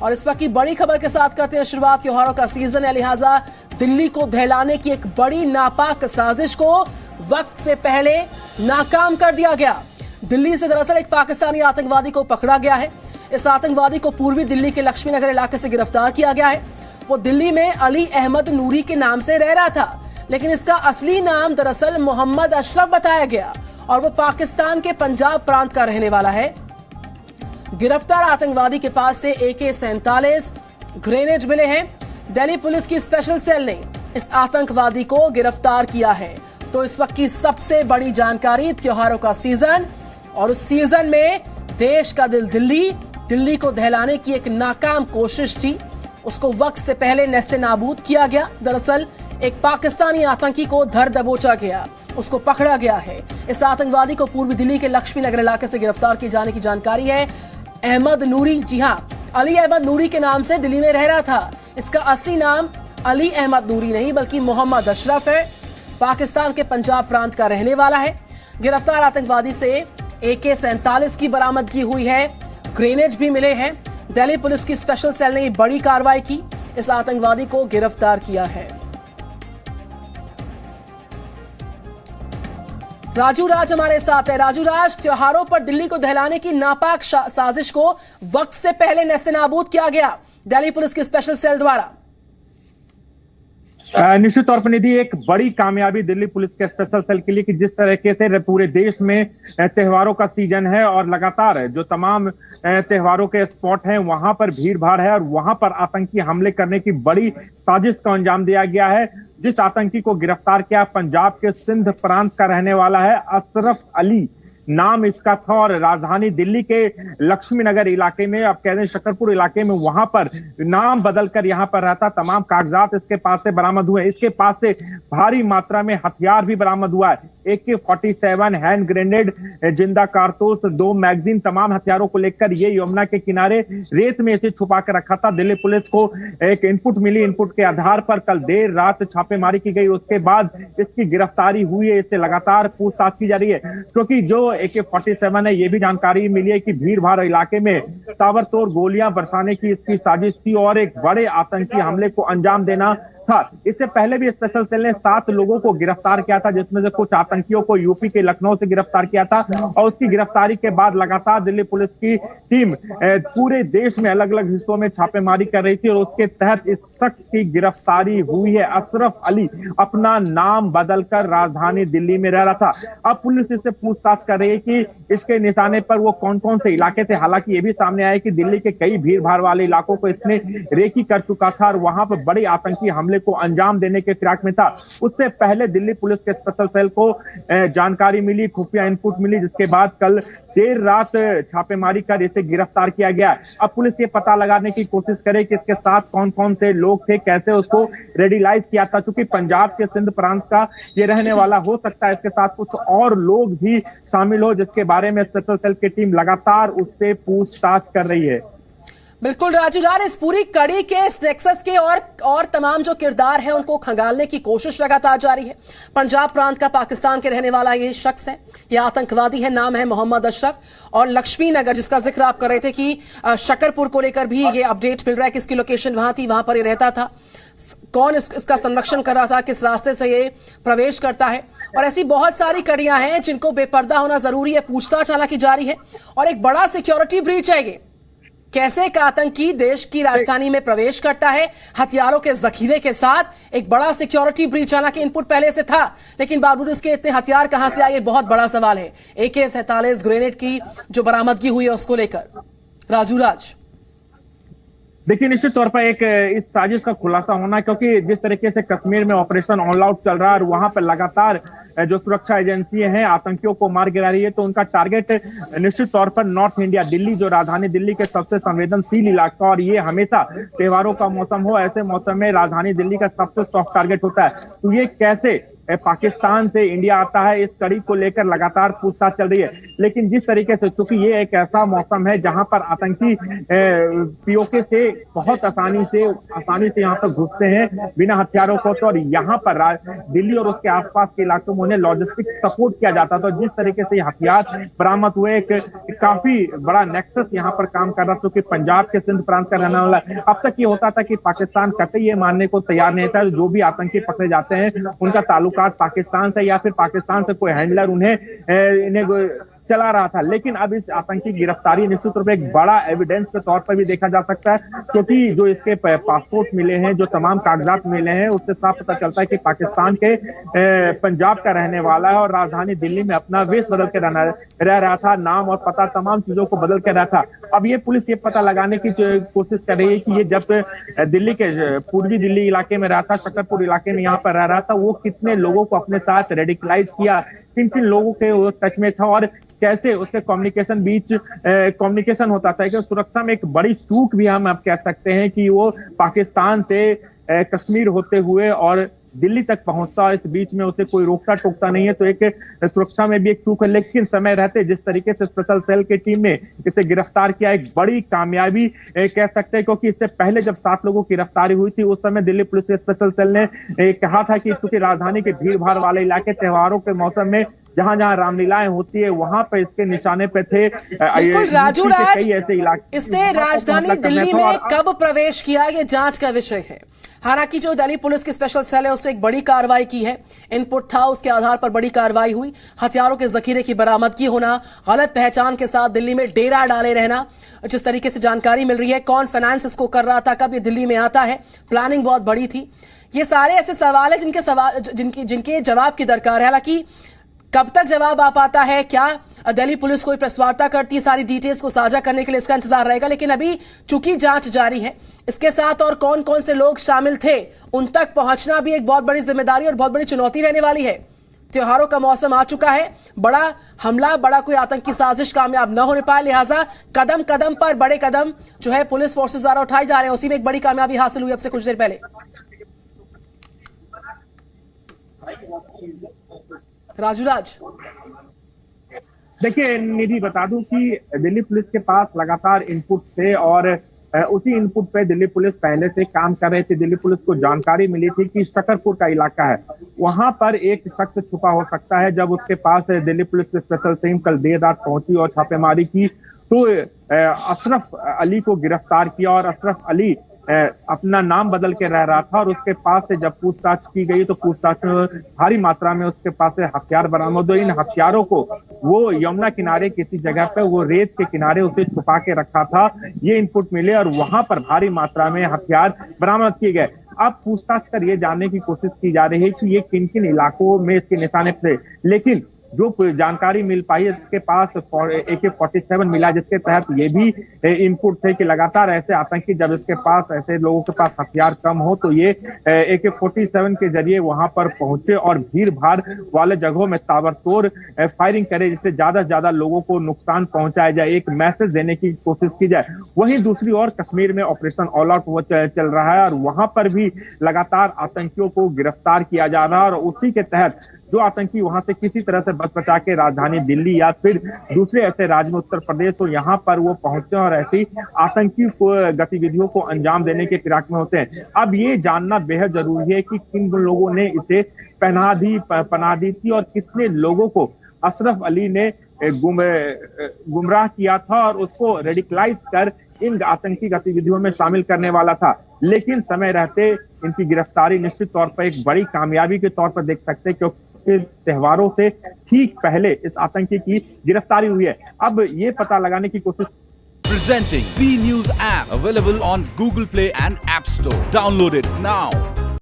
और इस वक्त की बड़ी खबर के साथ करते हैं शुरुआत। त्योहारों का सीजन है, लिहाजा दिल्ली को दहलाने की एक बड़ी नापाक साजिश को वक्त से पहले नाकाम कर दिया गया। दिल्ली से दरअसल एक पाकिस्तानी आतंकवादी को पकड़ा गया है। इस आतंकवादी को पूर्वी दिल्ली के लक्ष्मी नगर इलाके से गिरफ्तार किया गया है। वो दिल्ली में अली अहमद नूरी के नाम से रह रहा था, लेकिन इसका असली नाम दरअसल मोहम्मद अशरफ बताया गया और वो पाकिस्तान के पंजाब प्रांत का रहने वाला है। गिरफ्तार आतंकवादी के पास से AK-47 ग्रेनेड मिले हैं। दिल्ली पुलिस की स्पेशल सेल ने इस आतंकवादी को गिरफ्तार किया है। तो इस वक्त की सबसे बड़ी जानकारी, त्योहारों का सीजन और उस सीजन में देश का दिल दिल्ली को दहलाने की एक नाकाम कोशिश थी, उसको वक्त से पहले नेस्ते नाबूद किया गया। दरअसल एक पाकिस्तानी आतंकी को धर दबोचा गया, उसको पकड़ा गया है। इस आतंकवादी को पूर्वी दिल्ली के लक्ष्मी नगर इलाके से गिरफ्तार किए जाने की जानकारी है। अहमद नूरी, जी हां, अली अहमद नूरी के नाम से दिल्ली में रह रहा था। इसका असली नाम अली अहमद नूरी नहीं बल्कि मोहम्मद अशरफ है। पाकिस्तान के पंजाब प्रांत का रहने वाला है। गिरफ्तार आतंकवादी से AK-47 की बरामदगी हुई है, ग्रेनेड भी मिले हैं। दिल्ली पुलिस की स्पेशल सेल ने बड़ी कार्रवाई की, इस आतंकवादी को गिरफ्तार किया है। राजू राज हमारे साथ है। राजू राज, त्योहारों पर दिल्ली को दहलाने की नापाक साजिश को वक्त से पहले नेस्तनाबूद किया गया दिल्ली पुलिस की स्पेशल सेल द्वारा। निश्चित तौर पर निधि, एक बड़ी कामयाबी दिल्ली पुलिस के स्पेशल सेल के लिए कि जिस तरीके से पूरे देश में त्योहारों का सीजन है और लगातार जो तमाम त्योहारों के स्पॉट हैं वहां पर भीड़ भाड़ है और वहां पर आतंकी हमले करने की बड़ी साजिश को अंजाम दिया गया है। जिस आतंकी को गिरफ्तार किया, पंजाब के सिंध प्रांत का रहने वाला है, अशरफ अली नाम इसका था और राजधानी दिल्ली के लक्ष्मी नगर इलाके में, आप कह रहे हैं शकरपुर इलाके में, वहां पर नाम बदलकर यहां पर रहता। तमाम कागजात इसके पास से बरामद हुए। इसके पास से भारी मात्रा में हथियार भी बरामद हुआ है। AK-47 हैंड ग्रेनेड, जिंदा कारतूस, 2 मैगजीन, तमाम हथियारों को लेकर ये यमुना के किनारे रेत में इसे छुपा कर रखा था। दिल्ली पुलिस को एक इनपुट मिली, इनपुट के आधार पर कल देर रात छापेमारी की गई। उसके बाद इसकी गिरफ्तारी हुई है। इससे लगातार पूछताछ की जा रही है, क्योंकि जो AK-47 है, ये भी जानकारी मिली है कि भीड़ भाड़ इलाके में ताबड़तोड़ गोलियां बरसाने की इसकी साजिश थी और एक बड़े आतंकी हमले को अंजाम देना था। इससे पहले भी स्पेशल सेल ने 7 लोगों को गिरफ्तार किया था, जिसमें से कुछ आतंकियों को यूपी के लखनऊ से गिरफ्तार किया था। और उसकी गिरफ्तारी के बाद लगातार दिल्ली पुलिस की टीम पूरे देश में अलग अलग हिस्सों में छापेमारी कर रही थी और उसके तहत इस शख्स की गिरफ्तारी हुई है। अशरफ अली अपना नाम बदलकर राजधानी दिल्ली में रह रहा था। अब पुलिस इससे पूछताछ कर रही है कि इसके निशाने पर वो कौन कौन से इलाके थे। हालांकि ये भी सामने आया कि दिल्ली के कई भीड़ भाड़ वाले इलाकों को इसने रेकी कर चुका था और वहां पर बड़े आतंकी हमले को अंजाम देने के फिराक में था। उससे पहले दिल्ली पुलिस के स्पेशल सेल को जानकारी मिली, खुफिया इनपुट मिली, जिसके बाद कल देर रात छापेमारी कर इसे गिरफ्तार किया गया। अब पुलिस ये पता लगाने की कोशिश करे कि इसके साथ कौन कौन से लोग थे, कैसे उसको रेडिलाइज किया था। चूंकि पंजाब के सिंध प्रांत का ये रहने वाला हो सकता है, इसके साथ कुछ और लोग भी शामिल हो, जिसके बारे में स्पेशल सेल की टीम लगातार उससे पूछताछ कर रही है। बिल्कुल राजू यार, इस पूरी कड़ी के, इस नेक्सस के और तमाम जो किरदार हैं उनको खंगालने की कोशिश लगातार जारी है। पंजाब प्रांत का पाकिस्तान के रहने वाला ये शख्स है, ये आतंकवादी है, नाम है मोहम्मद अशरफ। और लक्ष्मी नगर, जिसका जिक्र आप कर रहे थे कि शकरपुर को लेकर भी ये अपडेट मिल रहा है, किसकी लोकेशन वहां थी, वहां पर ये रहता था, कौन इसका संरक्षण कर रहा था, किस रास्ते से ये प्रवेश करता है। और ऐसी बहुत सारी कड़ियां हैं जिनको बेपर्दा होना जरूरी है। पूछताछ हालांकि जारी है और एक बड़ा सिक्योरिटी ब्रीच है ये। कैसे एक आतंकी देश की राजधानी में प्रवेश करता है हथियारों के जखीरे के साथ, एक बड़ा सिक्योरिटी ब्रीच। हालांकि इनपुट पहले से था, लेकिन बावजूद इसके इतने हथियार कहां से आए, ये बहुत बड़ा सवाल है। AK-47 ग्रेनेड की जो बरामदगी हुई है उसको लेकर राजू राज, देखिए, निश्चित तौर पर एक इस साजिश का खुलासा होना, क्योंकि जिस तरीके से कश्मीर में ऑपरेशन ऑल आउट चल रहा है और वहां पर लगातार जो सुरक्षा एजेंसियां हैं आतंकियों को मार गिरा रही है, तो उनका टारगेट निश्चित तौर पर नॉर्थ इंडिया, दिल्ली, जो राजधानी दिल्ली के सबसे संवेदनशील इलाका, और ये हमेशा त्योहारों का मौसम हो, ऐसे मौसम में राजधानी दिल्ली का सबसे सॉफ्ट टारगेट होता है। तो ये कैसे पाकिस्तान से इंडिया आता है, इस कड़ी को लेकर लगातार पूछताछ चल रही है। लेकिन जिस तरीके से, चूंकि ये एक ऐसा मौसम है जहां पर आतंकी पीओके से बहुत आसानी से यहाँ पर घुसते हैं बिना हथियारों को, तो और यहाँ पर दिल्ली और उसके आसपास के इलाकों में उन्हें लॉजिस्टिक सपोर्ट किया जाता था। जिस तरीके से हथियार बरामद हुए, एक काफी बड़ा नेक्सस यहाँ पर काम कर रहा, क्योंकि पंजाब के सिंध प्रांत का रहने वाला। अब तक ये होता था कि पाकिस्तान कतई ये मानने को तैयार नहीं था जो भी आतंकी पकड़े जाते हैं उनका ताल्लुकात पाकिस्तान से या फिर पाकिस्तान से कोई हैंडलर इन्हें चला रहा था। लेकिन अब इस आतंकी गिरफ्तारी निश्चित रूप से एक बड़ा एविडेंस के तौर पर भी देखा जा सकता है, क्योंकि जो इसके पासपोर्ट मिले हैं, जो तमाम कागजात मिले हैं, उससे साफ पता चलता है कि पाकिस्तान के पंजाब का रहने वाला है और राजधानी दिल्ली में अपना वेश बदल के रह रहा था, नाम और पता तमाम चीजों को बदल के रहा था। अब ये पुलिस ये पता लगाने की कोशिश कर रही है कि ये जब दिल्ली के पूर्वी दिल्ली इलाके में रहा था, शकरपुर इलाके में यहाँ पर रह रहा था, वो कितने लोगों को अपने साथ रेडिकलाइज किया, किन किन लोगों के वो टच में था और कैसे उसके कम्युनिकेशन होता था। कि सुरक्षा में एक बड़ी चूक भी हम आप कह सकते हैं कि वो पाकिस्तान से कश्मीर होते हुए और दिल्ली तक पहुंचता, इस बीच में उसे कोई रोकता टोकता नहीं है, तो एक सुरक्षा में भी एक चूक है। लेकिन समय रहते जिस तरीके से स्पेशल सेल की टीम ने इसे गिरफ्तार किया, एक बड़ी कामयाबी कह सकते हैं, क्योंकि इससे पहले जब 7 लोगों की गिरफ्तारी हुई थी उस समय दिल्ली पुलिस के स्पेशल सेल ने कहा था कि चूंकि राजधानी के भीड़ भाड़ वाले इलाके, त्योहारों के मौसम में जहां जहां रामलीलाएं होती है वहां पर इसके निशाने पे थे। बिल्कुल राजू राज, ऐसे इलाके इसने राजधानी दिल्ली में कब प्रवेश किया ये जांच का विषय है। हालांकि जो दिल्ली पुलिस की स्पेशल सेल है उसने एक बड़ी कार्रवाई की है, इनपुट था उसके आधार पर बड़ी कार्रवाई हुई। हथियारों के जखीरे की बरामदगी होना, गलत पहचान के साथ दिल्ली में डेरा डाले रहना, जिस तरीके से जानकारी मिल रही है कौन फाइनेंस इसको कर रहा था, कब ये दिल्ली में आता है, प्लानिंग बहुत बड़ी थी। ये सारे ऐसे सवाल है जिनके जवाब की दरकार है। हालांकि कब तक जवाब आ पाता है, क्या दिल्ली पुलिस कोई प्रेस वार्ता करती है सारी डिटेल्स को साझा करने के लिए, इसका इंतजार रहेगा। लेकिन अभी चूंकि जांच जारी है, इसके साथ और कौन कौन से लोग शामिल थे उन तक पहुंचना भी एक बहुत बड़ी जिम्मेदारी और बहुत बड़ी चुनौती रहने वाली है। त्योहारों का मौसम आ चुका है, बड़ा हमला, बड़ा कोई आतंकी साजिश कामयाब न होने पाए, लिहाजा कदम कदम पर बड़े कदम जो है पुलिस फोर्सेस द्वारा उठाए जा रहे हैं। उसी में एक बड़ी कामयाबी हासिल हुई अब से कुछ देर पहले। राजू राज, देखिए निधि, बता दूं कि दिल्ली पुलिस के पास लगातार इनपुट थे और उसी इनपुट पे दिल्ली पुलिस पहले से काम कर रही थी। दिल्ली पुलिस को जानकारी मिली थी कि शकरपुर का इलाका है, वहां पर एक शख्स छुपा हो सकता है। जब उसके पास दिल्ली पुलिस की स्पेशल टीम कल देर रात पहुंची और छापेमारी की तो अशरफ अली को गिरफ्तार किया और अशरफ अली अपना नाम बदल के रह रहा था और उसके पास से जब पूछताछ की गई तो पूछताछ में भारी मात्रा में उसके पास से हथियार बरामद हुए। इन हथियारों को वो यमुना किनारे किसी जगह पे वो रेत के किनारे उसे छुपा के रखा था, ये इनपुट मिले और वहां पर भारी मात्रा में हथियार बरामद किए गए। अब पूछताछ कर ये जानने की कोशिश की जा रही है कि ये किन किन इलाकों में इसके निशाने थे। लेकिन जो जानकारी मिल पाई है, इसके पास AK-47 मिला, जिसके तहत ये भी इनपुट थे कि लगातार ऐसे आतंकी जब इसके पास ऐसे लोगों के पास हथियार कम हो तो ये AK-47 के जरिए वहां पर पहुंचे और भीड़ भाड़ वाले जगहों में ताबड़तोड़ फायरिंग करे, जिससे ज्यादा से ज्यादा लोगों को नुकसान पहुंचाया जाए, एक मैसेज देने की कोशिश की जाए। वहीं दूसरी ओर कश्मीर में ऑपरेशन ऑल आउट वो चल रहा है और वहां पर भी लगातार आतंकियों को गिरफ्तार किया जा रहा है और उसी के तहत जो आतंकी वहां से किसी तरह से बच बचा के राजधानी दिल्ली या फिर दूसरे ऐसे राज्य में उत्तर प्रदेश तो यहाँ पर वो पहुंचते हैं और ऐसी आतंकी गतिविधियों को अंजाम देने के फिराक में होते हैं। अब ये जानना बेहद जरूरी है कि किन लोगों ने इसे पनाह दी थी और कितने लोगों को अशरफ अली ने गुमराह किया था और उसको रेडिकलाइज कर इन आतंकी गतिविधियों में शामिल करने वाला था। लेकिन समय रहते इनकी गिरफ्तारी निश्चित तौर पर एक बड़ी कामयाबी के तौर पर देख सकते हैं, क्योंकि त्योहारों से ठीक पहले इस आतंकी की गिरफ्तारी हुई है। अब ये पता लगाने की कोशिश। Presenting B News app available on Google Play and App Store. Download it now.